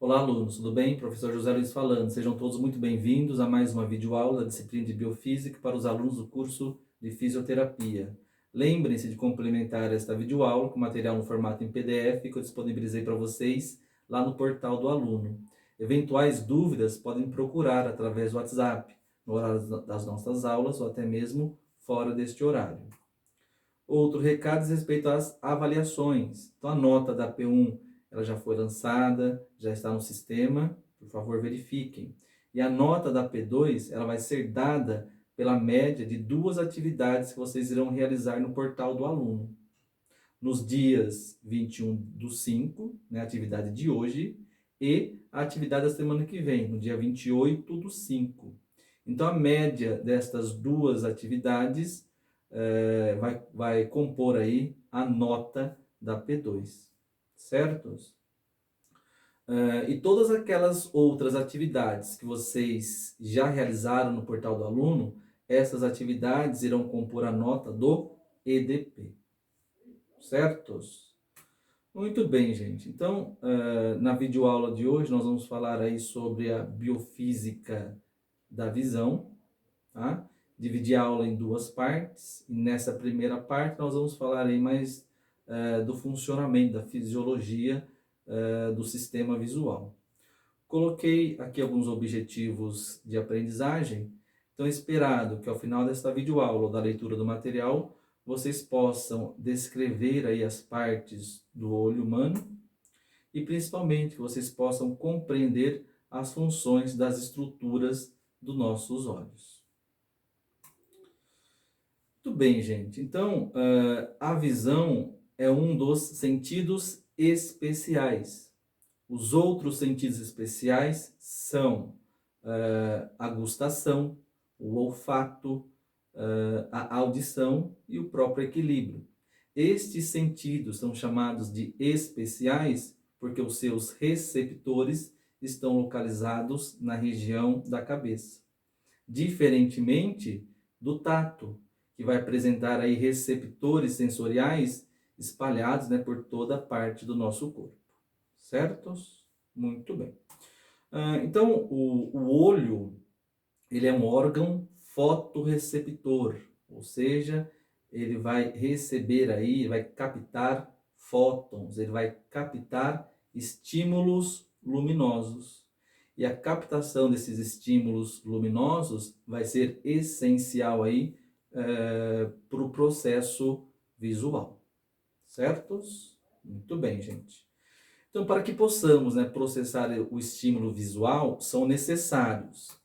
Olá, alunos, tudo bem? Professor José Luiz falando. Sejam todos muito bem-vindos a mais uma videoaula da disciplina de Biofísica para os alunos do curso de Fisioterapia. Lembrem-se de complementar esta videoaula com material no formato em PDF que eu disponibilizei para vocês lá no portal do aluno. Eventuais dúvidas podem procurar através do WhatsApp, no horário das nossas aulas ou até mesmo fora deste horário. Outro recado diz respeito às avaliações. Então, a nota da P1 ela já foi lançada, já está no sistema, por favor verifiquem. E a nota da P2 ela vai ser dada pela média de 2 atividades que vocês irão realizar no portal do aluno. Nos dias 21/5, né, a atividade de hoje, e a atividade da semana que vem, no dia 28/5. Então, a média destas duas atividades vai compor aí a nota da P2, certos? E todas aquelas outras atividades que vocês já realizaram no portal do aluno, essas atividades irão compor a nota do EDP, certos? Muito bem, gente. Então, na videoaula de hoje, nós vamos falar aí sobre a biofísica da visão, tá? Dividi a aula em duas partes, e nessa primeira parte nós vamos falar aí mais do funcionamento, da fisiologia do sistema visual. Coloquei aqui alguns objetivos de aprendizagem, então é esperado que ao final desta videoaula ou da leitura do material, vocês possam descrever aí as partes do olho humano e principalmente que vocês possam compreender as funções das estruturas dos nossos olhos. Muito bem, gente. Então, a visão é um dos sentidos especiais. Os outros sentidos especiais são a gustação, o olfato, a audição e o próprio equilíbrio. Estes sentidos são chamados de especiais porque os seus receptores estão localizados na região da cabeça. Diferentemente do tato, que vai apresentar aí receptores sensoriais espalhados, né, por toda a parte do nosso corpo. Certos? Muito bem. Então, o olho, ele é um órgão fotorreceptor, ou seja, ele vai receber aí, vai captar fótons, ele vai captar estímulos luminosos. E a captação desses estímulos luminosos vai ser essencial aí para o processo visual. Certos? Muito bem, gente. Então, para que possamos, né, processar o estímulo visual, são necessários,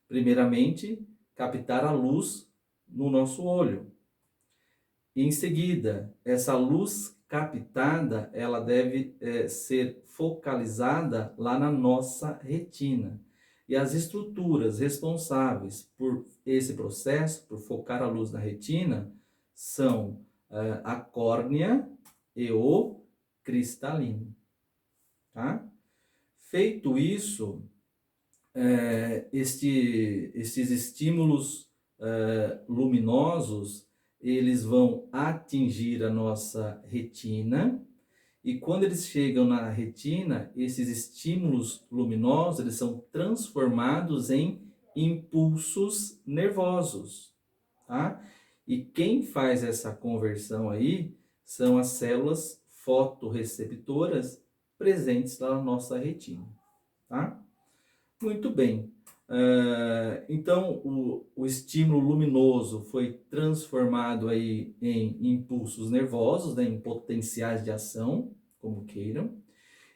primeiramente, captar a luz no nosso olho. E, em seguida, essa luz captada, ela deve ser focalizada lá na nossa retina. E as estruturas responsáveis por esse processo, por focar a luz na retina, são a córnea e o cristalino. Tá? Feito isso, estes estímulos luminosos, eles vão atingir a nossa retina, e quando eles chegam na retina, esses estímulos luminosos, eles são transformados em impulsos nervosos, tá? E quem faz essa conversão aí são as células fotorreceptoras presentes lá na nossa retina, tá? Muito bem. Então, o estímulo luminoso foi transformado aí em impulsos nervosos, né, em potenciais de ação, como queiram.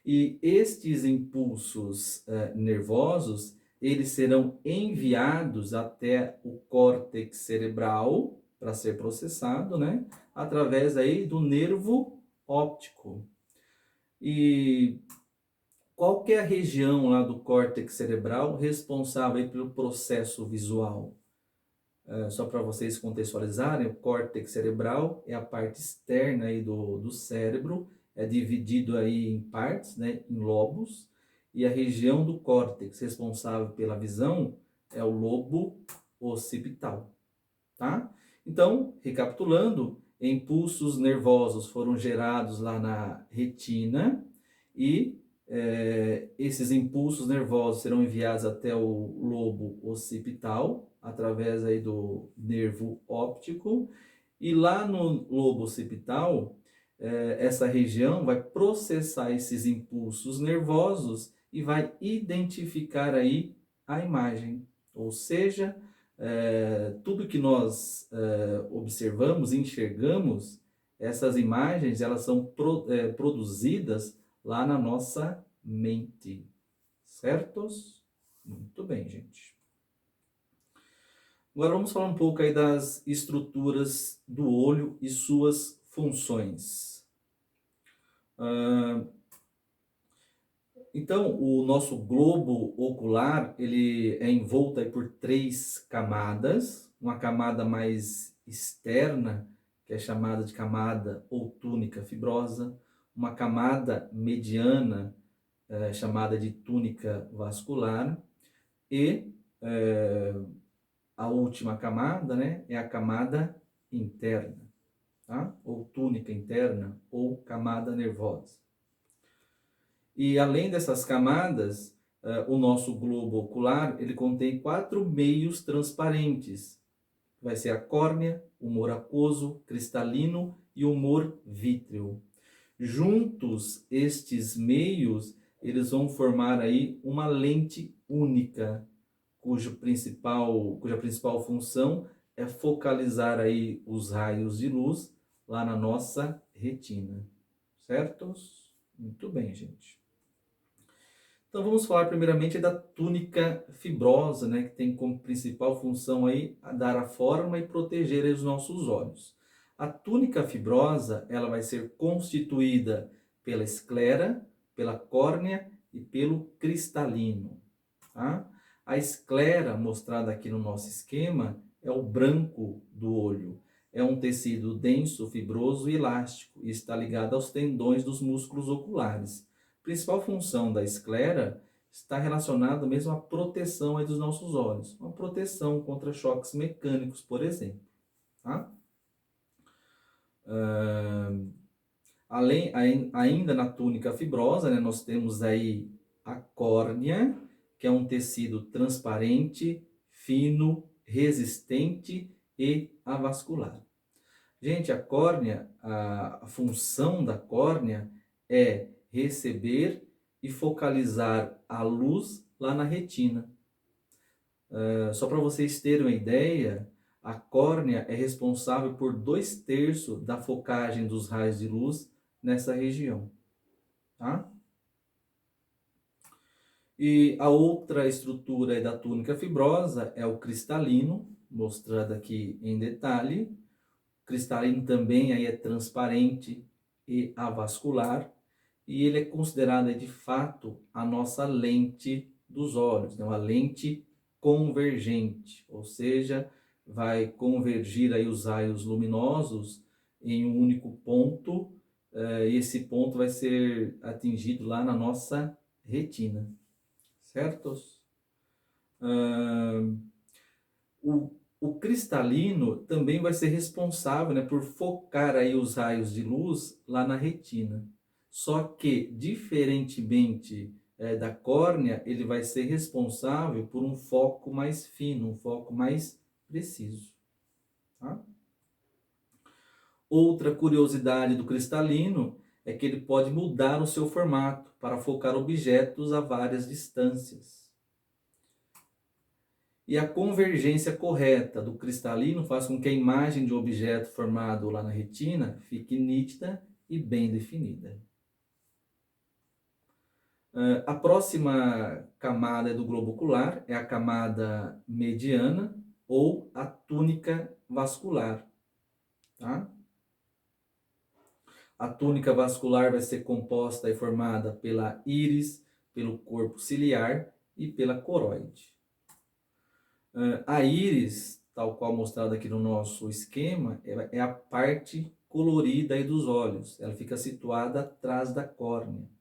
E estes impulsos nervosos, eles serão enviados até o córtex cerebral para ser processado, né, através aí do nervo óptico. E qual que é a região lá do córtex cerebral responsável aí pelo processo visual? Só para vocês contextualizarem, o córtex cerebral é a parte externa aí do cérebro, é dividido aí em partes, né, em lobos, e a região do córtex responsável pela visão é o lobo occipital, tá? Então, recapitulando, impulsos nervosos foram gerados lá na retina e esses impulsos nervosos serão enviados até o lobo occipital, através aí do nervo óptico, e lá no lobo occipital, essa região vai processar esses impulsos nervosos e vai identificar aí a imagem. Ou seja, tudo que nós observamos, enxergamos, essas imagens, elas são produzidas lá na nossa mente. Certos? Muito bem, gente. Agora vamos falar um pouco aí das estruturas do olho e suas funções. Então, o nosso globo ocular, ele é envolto aí por 3 camadas. Uma camada mais externa, que é chamada de camada ou túnica fibrosa. Uma camada mediana, chamada de túnica vascular. E a última camada, né, é a camada interna, tá? Ou túnica interna, ou camada nervosa. E além dessas camadas, o nosso globo ocular, ele contém 4 meios transparentes. Vai ser a córnea, o humor aquoso, cristalino e o humor vítreo. Juntos, estes meios, eles vão formar aí uma lente única, cuja principal função é focalizar aí os raios de luz lá na nossa retina. Certos? Muito bem, gente. Então vamos falar primeiramente da túnica fibrosa, né, que tem como principal função aí dar a forma e proteger aí os nossos olhos. A túnica fibrosa, ela vai ser constituída pela esclera, pela córnea e pelo cristalino, tá? A esclera, mostrada aqui no nosso esquema, é o branco do olho. É um tecido denso, fibroso e elástico e está ligado aos tendões dos músculos oculares. A principal função da esclera está relacionada mesmo à proteção aí dos nossos olhos. Uma proteção contra choques mecânicos, por exemplo. Tá? Ainda na túnica fibrosa, né, nós temos aí a córnea, que é um tecido transparente, fino, resistente e avascular. Gente, a córnea, a função da córnea é receber e focalizar a luz lá na retina. Só para vocês terem uma ideia, a córnea é responsável por 2/3 da focagem dos raios de luz nessa região. Tá? E a outra estrutura da túnica fibrosa é o cristalino, mostrado aqui em detalhe. O cristalino também aí é transparente e avascular, e ele é considerado de fato a nossa lente dos olhos, né? Uma lente convergente, ou seja, vai convergir aí os raios luminosos em um único ponto, e esse ponto vai ser atingido lá na nossa retina, certos? O cristalino também vai ser responsável, né, por focar aí os raios de luz lá na retina. Só que, diferentemente da córnea, ele vai ser responsável por um foco mais fino, um foco mais preciso. Tá? Outra curiosidade do cristalino é que ele pode mudar o seu formato para focar objetos a várias distâncias. E a convergência correta do cristalino faz com que a imagem de um objeto formado lá na retina fique nítida e bem definida. A próxima camada do globo ocular é a camada mediana ou a túnica vascular. Tá? A túnica vascular vai ser composta e formada pela íris, pelo corpo ciliar e pela coroide. A íris, tal qual mostrado aqui no nosso esquema, é a parte colorida aí dos olhos. Ela fica situada atrás da córnea.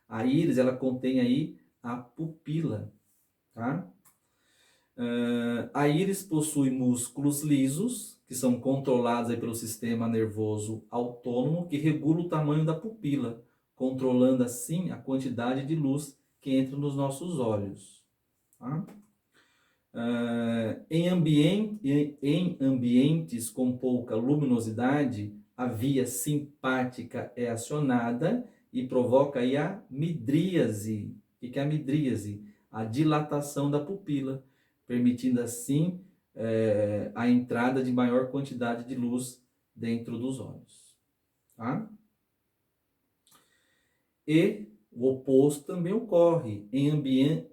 A íris, ela contém aí a pupila, tá? A íris possui músculos lisos, que são controlados aí pelo sistema nervoso autônomo, que regula o tamanho da pupila. controlando assim a quantidade de luz que entra nos nossos olhos. Tá? Em ambientes com pouca luminosidade, a via simpática é acionada e provoca aí a midríase. O que é a midríase? A dilatação da pupila, permitindo assim a entrada de maior quantidade de luz dentro dos olhos. Tá? E o oposto também ocorre em ambiente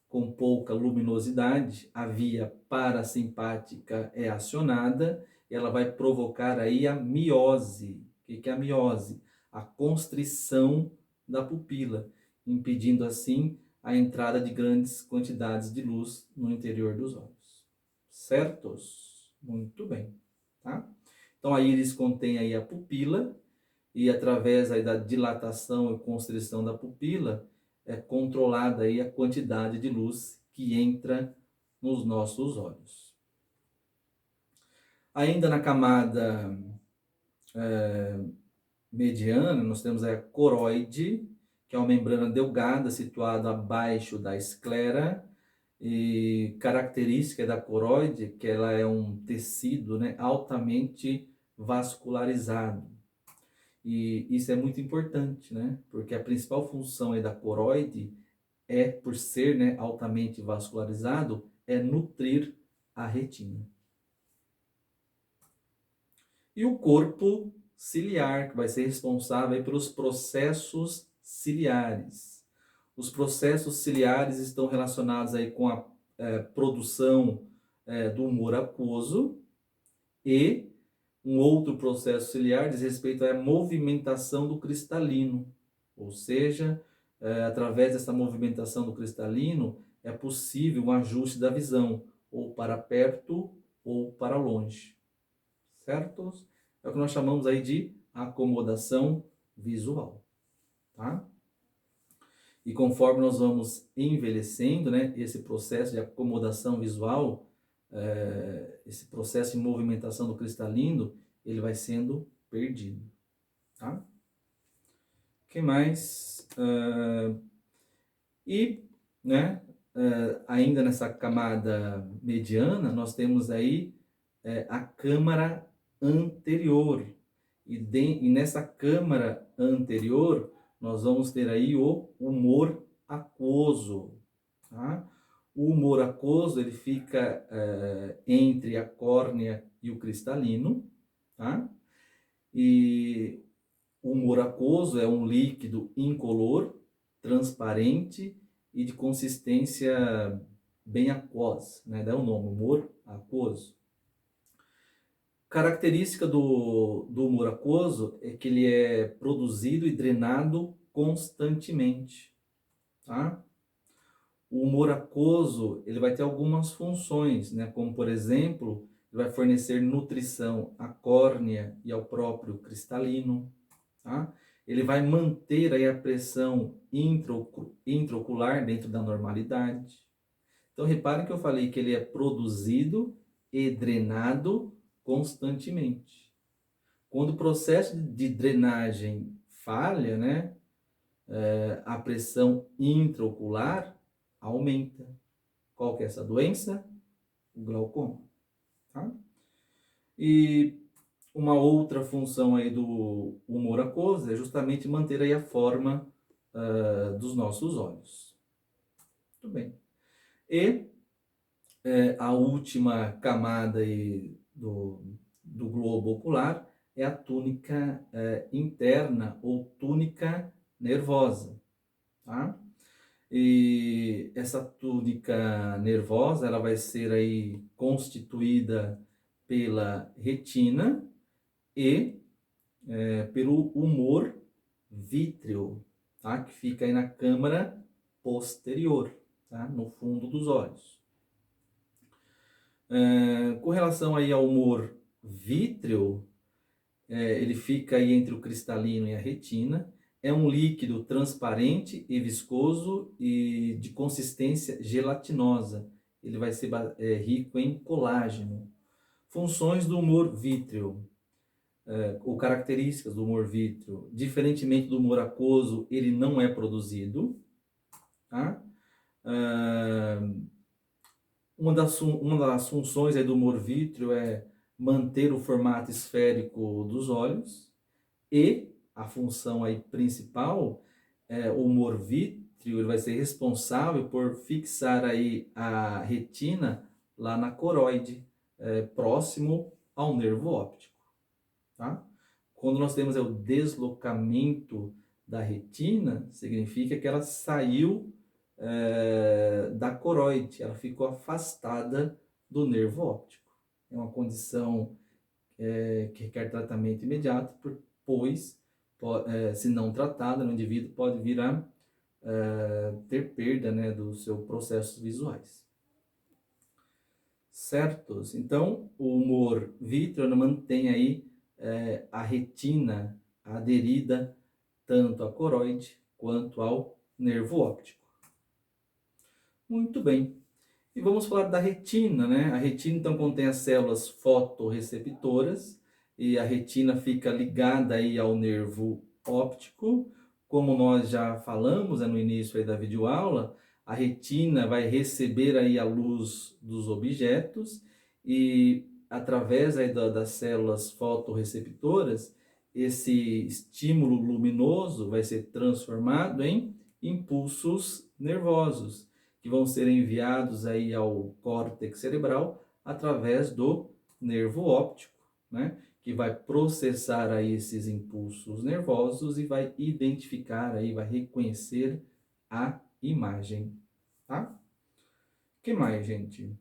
com pouca luminosidade, a via parasimpática é acionada, ela vai provocar aí a miose. O que é a miose? A constrição da pupila, impedindo assim a entrada de grandes quantidades de luz no interior dos olhos. Certos? Muito bem, tá? Então a íris contém aí a pupila, e através aí da dilatação e constrição da pupila é controlada aí a quantidade de luz que entra nos nossos olhos. Ainda na camada mediana, nós temos a coroide, que é uma membrana delgada situada abaixo da esclera, e característica da coroide que ela é um tecido, né, altamente vascularizado. E isso é muito importante, né? Porque a principal função aí da coroide é, por ser, né, altamente vascularizado, é nutrir a retina. E o corpo ciliar, que vai ser responsável aí pelos processos ciliares. Os processos ciliares estão relacionados aí com a produção do humor aquoso, e um outro processo ciliar diz respeito à movimentação do cristalino, ou seja, através dessa movimentação do cristalino é possível um ajuste da visão, ou para perto ou para longe, certo? É o que nós chamamos aí de acomodação visual, tá? E conforme nós vamos envelhecendo, né, esse processo de acomodação visual, esse processo de movimentação do cristalino, ele vai sendo perdido, tá? O que mais? Né, ainda nessa camada mediana, nós temos aí a câmara anterior. E nessa câmara anterior, nós vamos ter aí o humor aquoso, tá? O humor aquoso, ele fica entre a córnea e o cristalino, tá? E o humor aquoso é um líquido incolor, transparente e de consistência bem aquosa, né? Dá o nome, humor aquoso. Característica do humor aquoso é que ele é produzido e drenado constantemente, tá? O humor aquoso, ele vai ter algumas funções, né? Como, por exemplo, ele vai fornecer nutrição à córnea e ao próprio cristalino, tá? Ele vai manter aí a pressão intraocular dentro da normalidade. Então, reparem que eu falei que ele é produzido e drenado constantemente. Quando o processo de drenagem falha, né, a pressão intraocular aumenta. Qual que é essa doença? O glaucoma, tá? E uma outra função aí do humor aquoso é justamente manter aí a forma dos nossos olhos. Muito bem. E a última camada aí do globo ocular é a túnica interna ou túnica nervosa, tá? E essa túnica nervosa, ela vai ser aí constituída pela retina e pelo humor vítreo, tá? Que fica aí na câmara posterior, tá? No fundo dos olhos. Com relação aí ao humor vítreo, ele fica aí entre o cristalino e a retina. É um líquido transparente e viscoso e de consistência gelatinosa. Ele vai ser rico em colágeno. Funções do humor vítreo. ou características do humor vítreo, diferentemente do humor aquoso, ele não é produzido, tá? Uma das funções aí do humor vítreo é manter o formato esférico dos olhos, e a função aí principal o humor vítreo, ele vai ser responsável por fixar aí a retina lá na coroide, próximo ao nervo óptico, tá? Quando nós temos o deslocamento da retina, significa que ela saiu da coroide, ela ficou afastada do nervo óptico. É uma condição que requer tratamento imediato, pois, se não tratada no indivíduo, pode vir a ter perda, né, dos seus processos visuais. Certos? Então, o humor vítreo mantém aí a retina aderida tanto à coroide quanto ao nervo óptico. Muito bem. E vamos falar da retina, né? A retina, então, contém as células fotorreceptoras, e a retina fica ligada aí ao nervo óptico. Como nós já falamos no início aí da videoaula, a retina vai receber aí a luz dos objetos e, através aí das células fotorreceptoras, esse estímulo luminoso vai ser transformado em impulsos nervosos, que vão ser enviados aí ao córtex cerebral através do nervo óptico, né? Que vai processar aí esses impulsos nervosos e vai identificar aí, vai reconhecer a imagem, tá? O que mais, gente?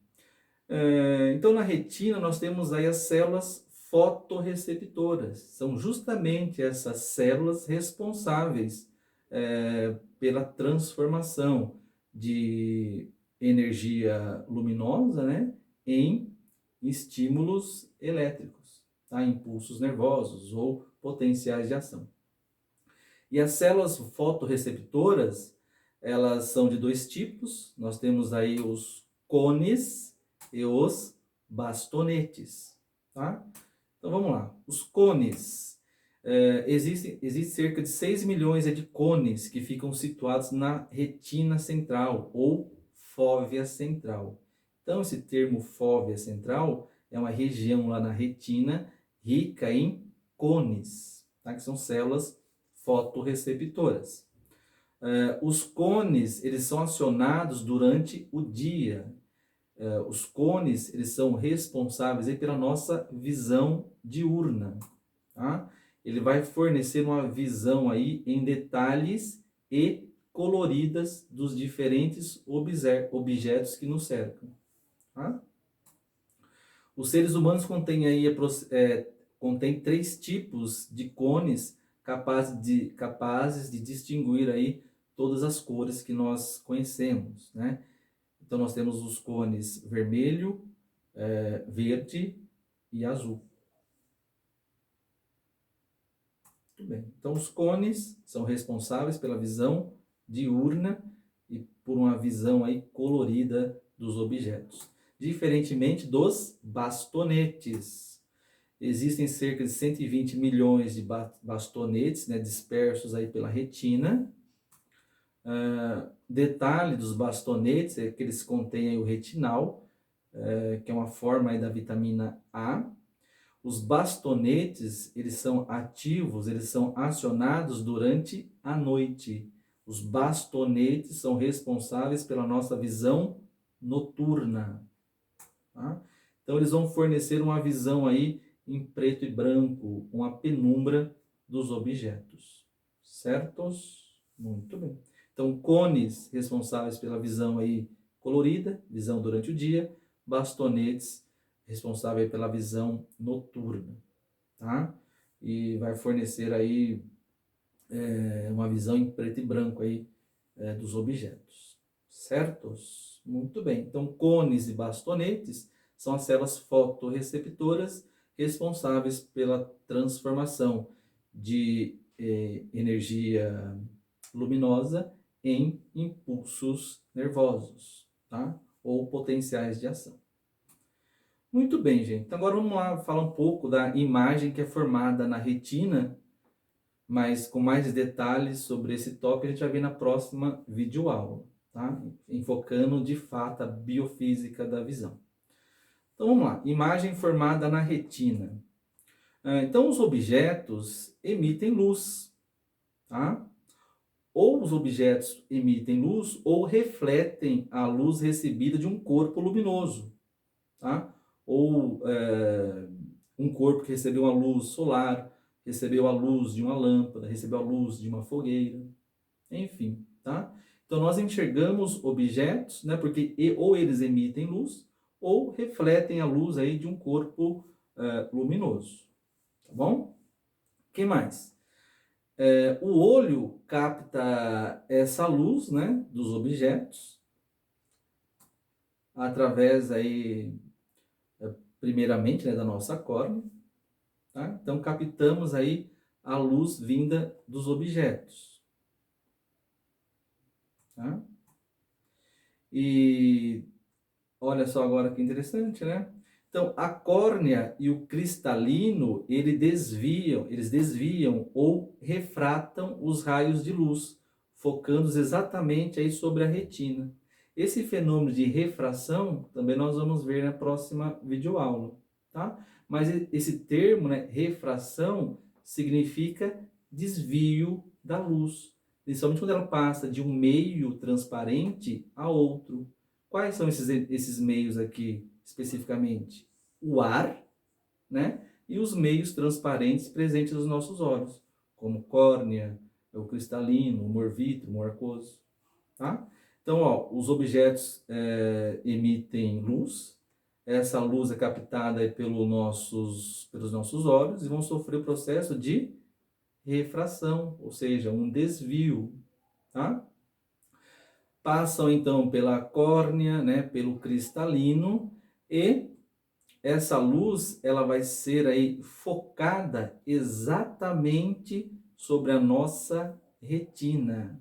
Então, na retina nós temos aí as células fotorreceptoras. São justamente essas células responsáveis pela transformação de energia luminosa, né, em estímulos elétricos, tá? Impulsos nervosos ou potenciais de ação. E as células fotorreceptoras, elas são de dois tipos. Nós temos aí os cones e os bastonetes, tá? Então vamos lá. Os cones. Existe cerca de 6 milhões de cones que ficam situados na retina central ou fóvea central. Então, esse termo fóvea central é uma região lá na retina rica em cones, tá? Que são células fotorreceptoras. Os cones, eles são acionados durante o dia. Os cones, eles são responsáveis aí pela nossa visão diurna, tá? Ele vai fornecer uma visão aí em detalhes e coloridas dos diferentes objetos que nos cercam, tá? Os seres humanos contêm 3 tipos de cones capazes de distinguir aí todas as cores que nós conhecemos, né? Então nós temos os cones vermelho, verde e azul. Muito bem. Então os cones são responsáveis pela visão diurna e por uma visão aí colorida dos objetos. Diferentemente dos bastonetes. Existem cerca de 120 milhões de bastonetes, né, dispersos aí pela retina. Detalhe dos bastonetes é que eles contêm o retinal, que é uma forma aí da vitamina A. Os bastonetes, eles são ativos, eles são acionados durante a noite. Os bastonetes são responsáveis pela nossa visão noturna, tá? Então, eles vão fornecer uma visão aí em preto e branco, uma penumbra dos objetos. Certos? Muito bem. Então, cones responsáveis pela visão aí colorida, visão durante o dia, bastonetes responsáveis pela visão noturna, tá? E vai fornecer aí uma visão em preto e branco aí dos objetos. Certos? Muito bem. Então, cones e bastonetes são as células fotorreceptoras responsáveis pela transformação de energia luminosa em impulsos nervosos, tá? Ou potenciais de ação. Muito bem, gente. Então agora vamos lá falar um pouco da imagem que é formada na retina, mas com mais detalhes sobre esse tópico a gente vai ver na próxima videoaula, tá? Enfocando de fato a biofísica da visão. Então vamos lá, imagem formada na retina. Então os objetos emitem luz, tá? Ou os objetos emitem luz ou refletem a luz recebida de um corpo luminoso, tá? Ou um corpo que recebeu a luz solar, recebeu a luz de uma lâmpada, recebeu a luz de uma fogueira, enfim, tá? Então nós enxergamos objetos, né? Porque ou eles emitem luz ou refletem a luz aí de um corpo luminoso, tá bom? O que mais? O olho capta essa luz, né, dos objetos através aí, primeiramente, né, da nossa córnea, tá? Então captamos aí a luz vinda dos objetos, tá? E olha só agora que interessante, né? Então a córnea e o cristalino, eles desviam ou refratam os raios de luz, focando exatamente aí sobre a retina. Esse fenômeno de refração também nós vamos ver na próxima videoaula, tá? Mas esse termo, né, refração, significa desvio da luz, principalmente quando ela passa de um meio transparente a outro. Quais são esses meios aqui, especificamente? O ar, né? E os meios transparentes presentes nos nossos olhos, como córnea, o cristalino, o humor-vítreo, o humor aquoso, tá? Então, ó, os objetos emitem luz, essa luz é captada pelos nossos olhos e vão sofrer o processo de refração, ou seja, um desvio, tá? Passam então pela córnea, né, pelo cristalino, e essa luz ela vai ser aí focada exatamente sobre a nossa retina,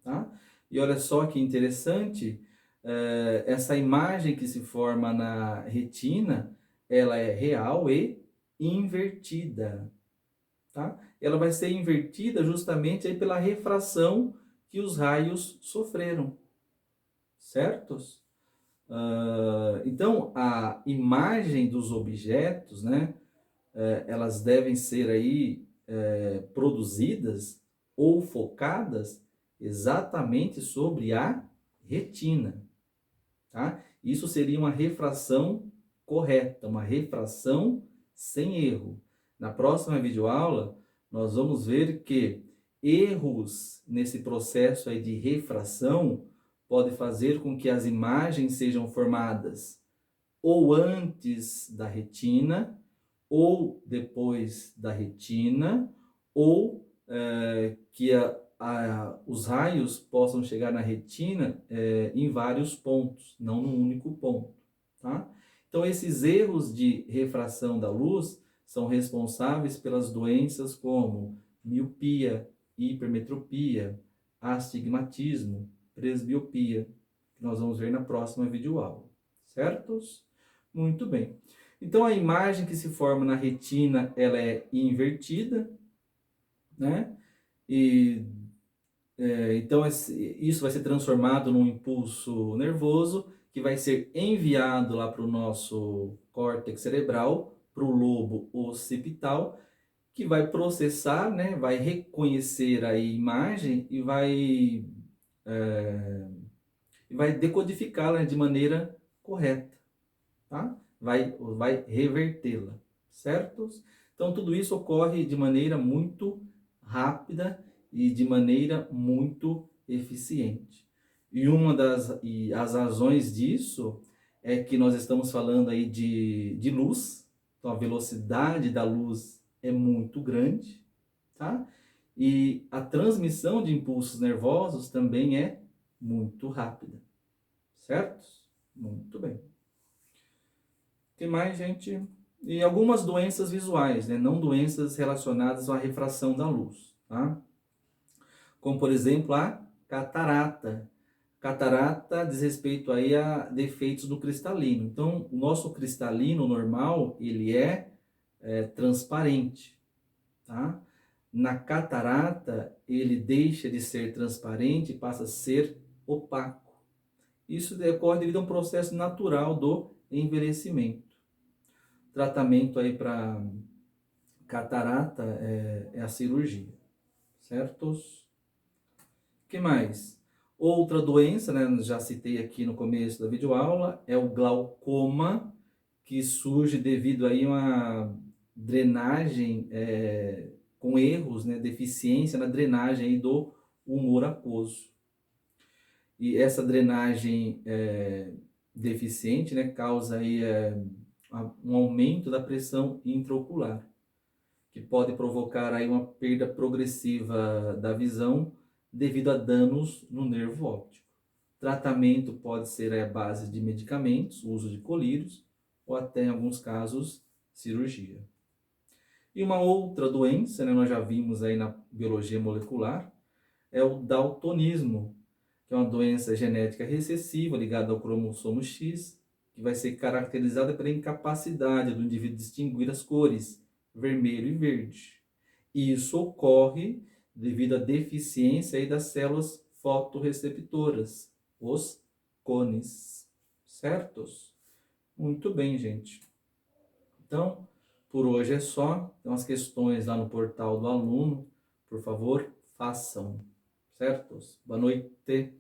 tá? E olha só que interessante, essa imagem que se forma na retina, ela é real e invertida, tá? Ela vai ser invertida justamente aí pela refração que os raios sofreram, certos? Então, a imagem dos objetos, né, elas devem ser aí produzidas ou focadas exatamente sobre a retina, tá? Isso seria uma refração correta, uma refração sem erro. Na próxima videoaula, nós vamos ver que erros nesse processo aí de refração pode fazer com que as imagens sejam formadas ou antes da retina, ou depois da retina, ou que os raios possam chegar na retina em vários pontos, não num único ponto, tá? Então, esses erros de refração da luz são responsáveis pelas doenças como miopia, hipermetropia, astigmatismo, presbiopia, que nós vamos ver na próxima videoaula, certos? Muito bem. Então, a imagem que se forma na retina, ela é invertida, né? E então isso vai ser transformado num impulso nervoso que vai ser enviado lá para o nosso córtex cerebral, para o lobo occipital, que vai processar, né? Vai reconhecer a imagem e vai decodificá-la de maneira correta, tá? Vai revertê-la, certo? Então, tudo isso ocorre de maneira muito rápida e de maneira muito eficiente. E as razões disso é que nós estamos falando aí de luz, então a velocidade da luz é muito grande, tá? E a transmissão de impulsos nervosos também é muito rápida, certo? Muito bem. O que mais, gente? E algumas doenças visuais, né? Não doenças relacionadas à refração da luz, tá? Como, por exemplo, a catarata. Catarata diz respeito aí a defeitos do cristalino. Então, o nosso cristalino normal, ele é transparente, tá? Na catarata, ele deixa de ser transparente e passa a ser opaco. Isso decorre devido a um processo natural do envelhecimento. Tratamento aí para catarata é a cirurgia, certos? O que mais? Outra doença, né, já citei aqui no começo da videoaula, é o glaucoma, que surge devido aí a uma drenagem com erros, né, deficiência na drenagem aí do humor aquoso. E essa drenagem deficiente, né, causa aí um aumento da pressão intraocular, que pode provocar aí uma perda progressiva da visão devido a danos no nervo óptico. Tratamento pode ser à base de medicamentos, uso de colírios ou até em alguns casos cirurgia. E uma outra doença, né, nós já vimos aí na biologia molecular, é o daltonismo, que é uma doença genética recessiva ligada ao cromossomo X, que vai ser caracterizada pela incapacidade do indivíduo distinguir as cores vermelho e verde. E isso ocorre devido à deficiência aí das células fotorreceptoras, os cones, certos? Muito bem, gente. Então, por hoje é só. Tem umas questões lá no portal do aluno. Por favor, façam, certos? Boa noite.